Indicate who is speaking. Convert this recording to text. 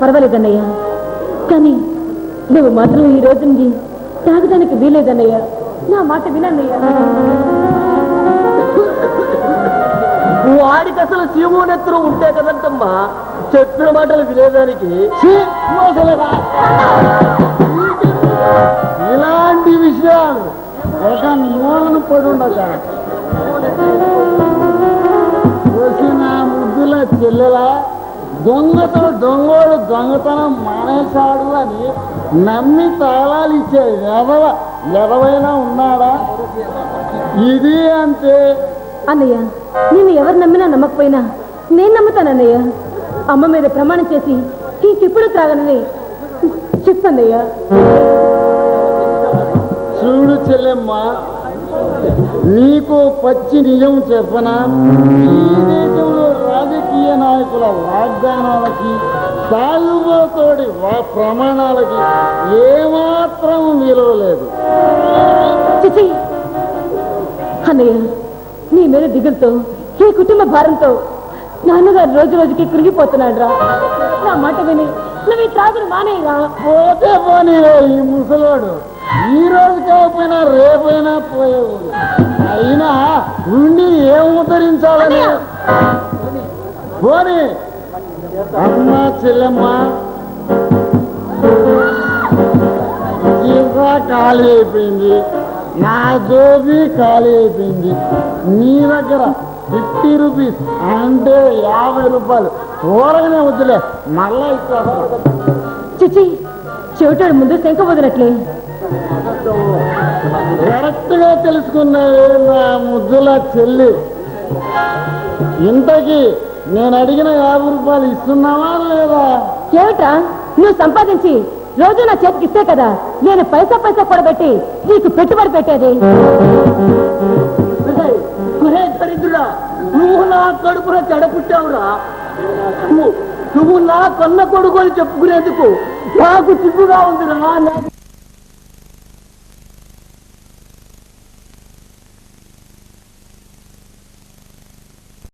Speaker 1: పర్వాలేదన్నయ్యా, కానీ నువ్వు మాత్రం ఈ రోజు నుంచి తాగడానికి వీలేదన్నయ్యా. నా మాట వినన్నయ్యా.
Speaker 2: వాడికి అసలు శివునెత్తులు ఉంటే కదంటమ్మా చెప్పిన మాటలు వినేదానికి.
Speaker 3: ఇలాంటి విషయాలు ఒక మూలను పడుండక వచ్చిన ముద్దుల చెల్లెల దొంగోడు దొంగతనం మానేశాడు అని నమ్మి తాళాలు ఇచ్చే ఎవరైనా ఉన్నాడా? ఇది అంతే
Speaker 1: అన్నయ్య. నేను ఎవరు నమ్మినా నమ్మకపోయినా నేను నమ్ముతానన్నయ్య. అమ్మ మీద ప్రమాణం చేసి ఇంకెప్పుడు త్రాగనని చెప్పన్నయ్యా.
Speaker 3: చూడు చెల్లెమ్మ, నీకు పచ్చి నిజం చెప్పనా? ఈ దేశంలో రాజకీయ నాయకుల వాగ్దానాలకి తాగుబోతోడి ప్రమాణాలకి ఏమాత్రం విలువ లేదు.
Speaker 1: చిచి అన్నయ్య, నీ మీద దిగులతో ఈ కుటుంబ భారంతో నాన్నగారు రోజు రోజుకి కృంగిపోతున్నాడు రా. నా మాట విని నువ్వు ఈ త్రాగుడు మానేయరా.
Speaker 3: పోతే పోనీరా, ఈ ముసలోడు ఈ రోజు కాకపోయినా రేపైనా పోయేవాడు. అయినా ఉండి ఏం ఉద్ధరించాలని. పోనీ అమ్మ చెల్లెమ్మ, ఇంకా ఖాళీ అయిపోయింది, నా జోబీ ఖాళీ అయిపోయింది. నీ దగ్గర 50 రూపీస్ అంటే 50 రూపాయలు ఊరగానే వద్దులే, మళ్ళా ఇస్తాను.
Speaker 1: చిచి, చెవిటాడు ముందు శంఖ వదినట్లే.
Speaker 3: కరెక్ట్ గా తెలుసుకున్నావే నా ముద్దుల చెల్లి. ఇంతకీ నేను అడిగిన 50 రూపాయలు ఇస్తున్నావా లేదా?
Speaker 1: ఏమిటా నువ్వు సంపాదించి రోజు నా చేతికి ఇస్తే కదా నేను పైసా కూడబెట్టి నీకు పెట్టుబడి పెట్టేది.
Speaker 2: దరిద్రుడా, నువ్వు నా కడుపున చెడపుట్టావురా. నువ్వు నా కన్న కొడుకు అని చెప్పుకునేందుకు నాకు సిగ్గుగా ఉందిరా. నాకు